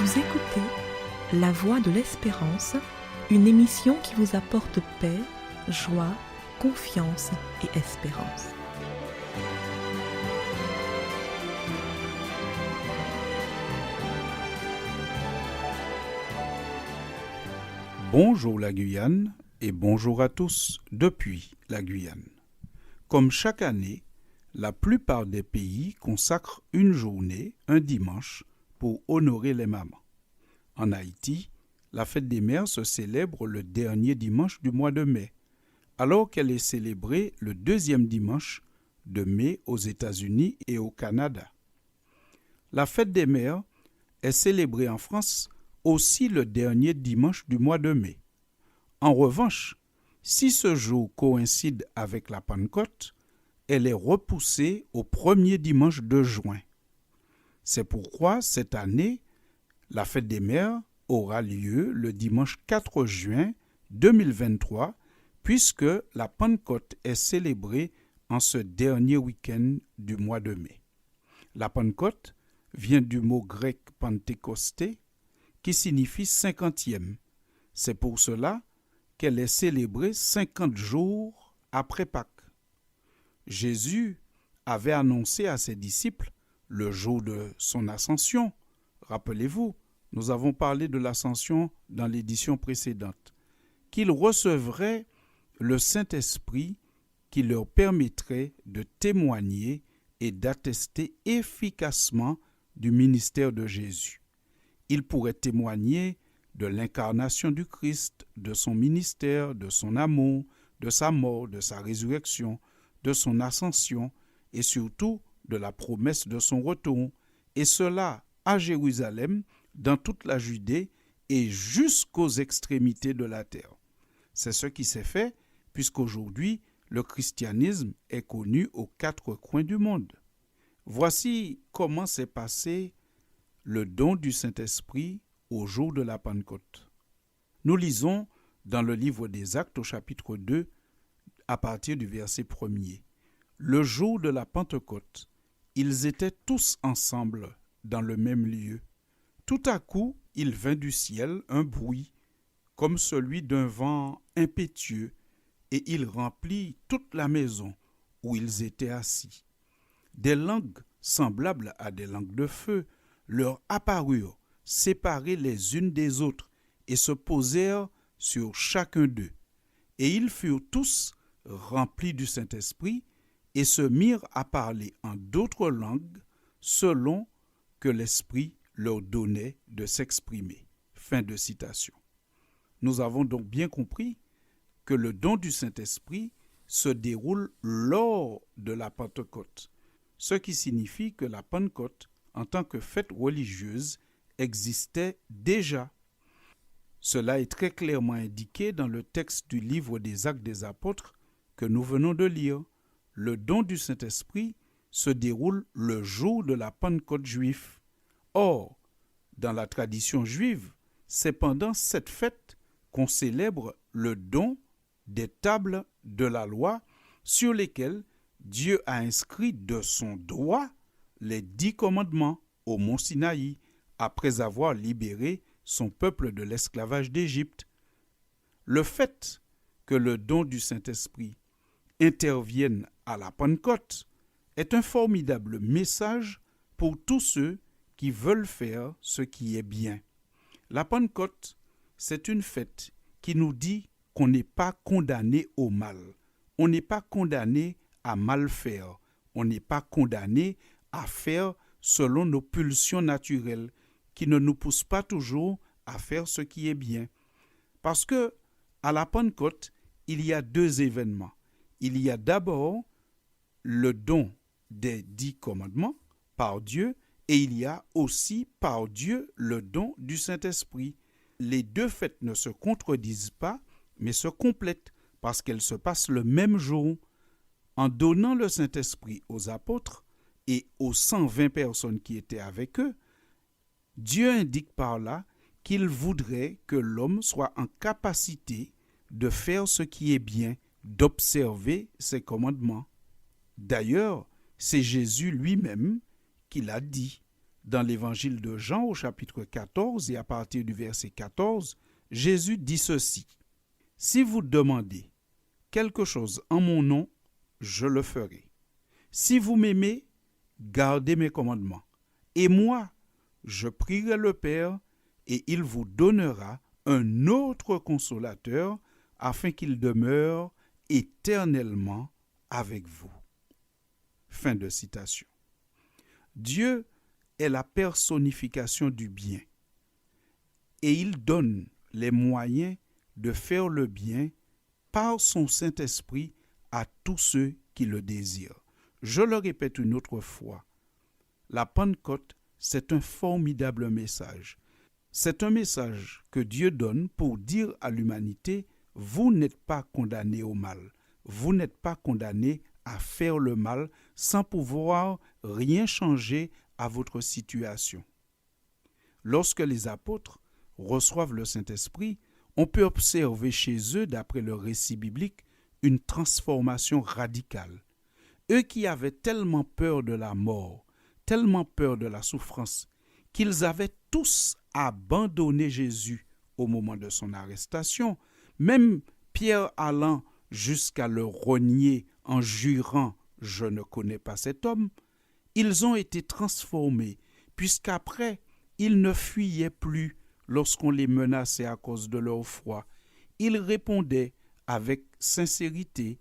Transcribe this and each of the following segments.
Vous écoutez La Voix de l'Espérance, une émission qui vous apporte paix, joie, confiance et espérance. Bonjour la Guyane et bonjour à tous depuis la Guyane. Comme chaque année, la plupart des pays consacrent une journée, un dimanche, pour honorer les mamans. En Haïti, la fête des mères se célèbre le dernier dimanche du mois de mai, alors qu'elle est célébrée le deuxième dimanche de mai aux États-Unis et au Canada. La fête des mères est célébrée en France aussi le dernier dimanche du mois de mai. En revanche, si ce jour coïncide avec la Pentecôte, elle est repoussée au premier dimanche de juin. C'est pourquoi cette année, la fête des mères aura lieu le dimanche 4 juin 2023, puisque la Pentecôte est célébrée en ce dernier week-end du mois de mai. La Pentecôte vient du mot grec Pentecosté, qui signifie 50e. C'est pour cela qu'elle est célébrée 50 jours après Pâques. Jésus avait annoncé à ses disciples le jour de son ascension. Rappelez-vous, nous avons parlé de l'ascension dans l'édition précédente, qu'il recevrait le Saint-Esprit qui leur permettrait de témoigner et d'attester efficacement du ministère de Jésus. Il pourrait témoigner de l'incarnation du Christ, de son ministère, de son amour, de sa mort, de sa résurrection, de son ascension et surtout de la promesse de son retour, et cela à Jérusalem, dans toute la Judée et jusqu'aux extrémités de la terre. C'est ce qui s'est fait puisqu'aujourd'hui le christianisme est connu aux quatre coins du monde. Voici comment s'est passé le don du Saint-Esprit au jour de la Pentecôte. Nous lisons dans le livre des Actes au chapitre 2 à partir du verset 1er. Le jour de la Pentecôte, ils étaient tous ensemble dans le même lieu. Tout à coup, il vint du ciel un bruit comme celui d'un vent impétueux et il remplit toute la maison où ils étaient assis. Des langues semblables à des langues de feu leur apparurent, séparées les unes des autres, et se posèrent sur chacun d'eux. Et ils furent tous remplis du Saint-Esprit, et se mirent à parler en d'autres langues, selon que l'Esprit leur donnait de s'exprimer. Fin de citation. Nous avons donc bien compris que le don du Saint-Esprit se déroule lors de la Pentecôte, ce qui signifie que la Pentecôte, en tant que fête religieuse, existait déjà. Cela est très clairement indiqué dans le texte du livre des Actes des Apôtres que nous venons de lire. Le don du Saint-Esprit se déroule le jour de la Pentecôte juive. Or, dans la tradition juive, c'est pendant cette fête qu'on célèbre le don des tables de la loi sur lesquelles Dieu a inscrit de son droit les 10 commandements au mont Sinaï après avoir libéré son peuple de l'esclavage d'Égypte. Le fait que le don du Saint-Esprit intervienne à la Pentecôte est un formidable message pour tous ceux qui veulent faire ce qui est bien. La Pentecôte, c'est une fête qui nous dit qu'on n'est pas condamné au mal. On n'est pas condamné à mal faire. On n'est pas condamné à faire selon nos pulsions naturelles qui ne nous poussent pas toujours à faire ce qui est bien. Parce que à la Pentecôte, il y a 2 événements. Il y a d'abord le don des 10 commandements par Dieu et il y a aussi par Dieu le don du Saint-Esprit. Les 2 fêtes ne se contredisent pas, mais se complètent parce qu'elles se passent le même jour. En donnant le Saint-Esprit aux apôtres et aux 120 personnes qui étaient avec eux, Dieu indique par là qu'il voudrait que l'homme soit en capacité de faire ce qui est bien, d'observer ses commandements. D'ailleurs, c'est Jésus lui-même qui l'a dit. Dans l'évangile de Jean au chapitre 14 et à partir du verset 14, Jésus dit ceci: « Si vous demandez quelque chose en mon nom, je le ferai. Si vous m'aimez, gardez mes commandements. Et moi, je prierai le Père, et il vous donnera un autre consolateur, afin qu'il demeure éternellement avec vous. » Fin de citation. Dieu est la personnification du bien, et il donne les moyens de faire le bien par son Saint-Esprit à tous ceux qui le désirent. Je le répète une autre fois, la Pentecôte, c'est un formidable message. C'est un message que Dieu donne pour dire à l'humanité: vous n'êtes pas condamnés au mal, vous n'êtes pas condamnés à faire le mal sans pouvoir rien changer à votre situation. Lorsque les apôtres reçoivent le Saint-Esprit, on peut observer chez eux, d'après le récit biblique, une transformation radicale. Eux qui avaient tellement peur de la mort, tellement peur de la souffrance, qu'ils avaient tous abandonné Jésus au moment de son arrestation, même Pierre allant jusqu'à le renier en jurant « Je ne connais pas cet homme », ils ont été transformés, puisqu'après, ils ne fuyaient plus lorsqu'on les menaçait à cause de leur foi. Ils répondaient avec sincérité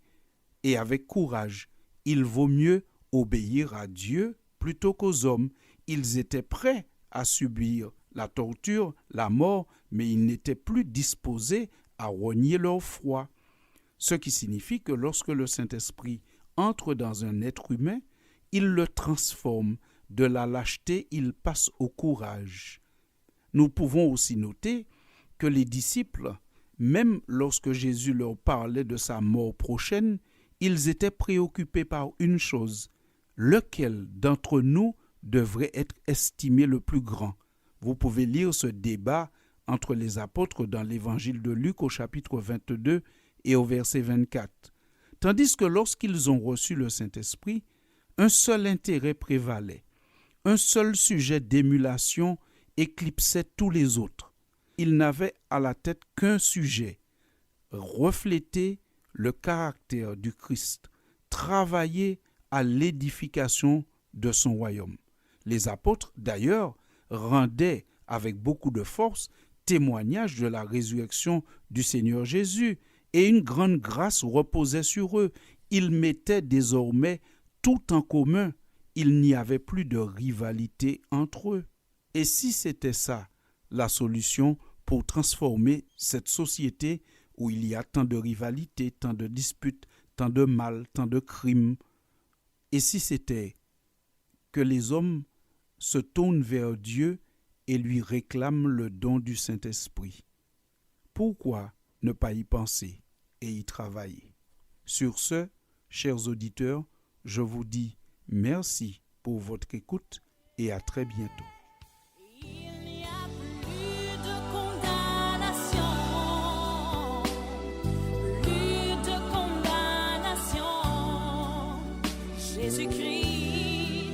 et avec courage. Il vaut mieux obéir à Dieu plutôt qu'aux hommes. Ils étaient prêts à subir la torture, la mort, mais ils n'étaient plus disposés à renier leur foi. Ce qui signifie que lorsque le Saint-Esprit entre dans un être humain, il le transforme. De la lâcheté, il passe au courage. Nous pouvons aussi noter que les disciples, même lorsque Jésus leur parlait de sa mort prochaine, ils étaient préoccupés par une chose: lequel d'entre nous devrait être estimé le plus grand? Vous pouvez lire ce débat entre les apôtres dans l'évangile de Luc au chapitre 22 et au verset 24. Tandis que lorsqu'ils ont reçu le Saint-Esprit, un seul intérêt prévalait. Un seul sujet d'émulation éclipsait tous les autres. Ils n'avaient à la tête qu'un sujet: refléter le caractère du Christ, travailler à l'édification de son royaume. Les apôtres, d'ailleurs, rendaient avec beaucoup de force témoignage de la résurrection du Seigneur Jésus, et une grande grâce reposait sur eux. Ils mettaient désormais tout en commun. Il n'y avait plus de rivalité entre eux. Et si c'était ça, la solution pour transformer cette société où il y a tant de rivalité, tant de disputes, tant de mal, tant de crimes, et si c'était que les hommes se tournent vers Dieu et lui réclament le don du Saint-Esprit? Pourquoi ne pas y penser et y travailler? Sur ce, chers auditeurs, je vous dis merci pour votre écoute et à très bientôt. Il n'y a plus de condamnation, plus de condamnation. Jésus-Christ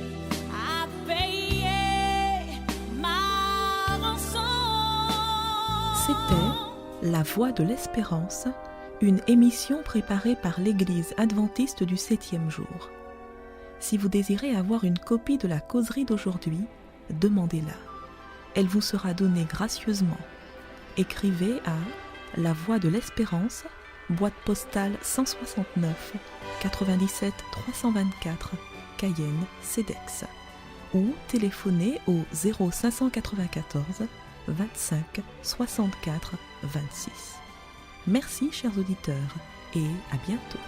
a payé ma rançon. C'était La Voix de l'Espérance, une émission préparée par l'Église adventiste du 7e jour. Si vous désirez avoir une copie de la causerie d'aujourd'hui, demandez-la. Elle vous sera donnée gracieusement. Écrivez à La Voix de l'Espérance, boîte postale 169 97 324, Cayenne, CEDEX, ou téléphonez au 0594 25 64 26. Merci chers auditeurs et à bientôt.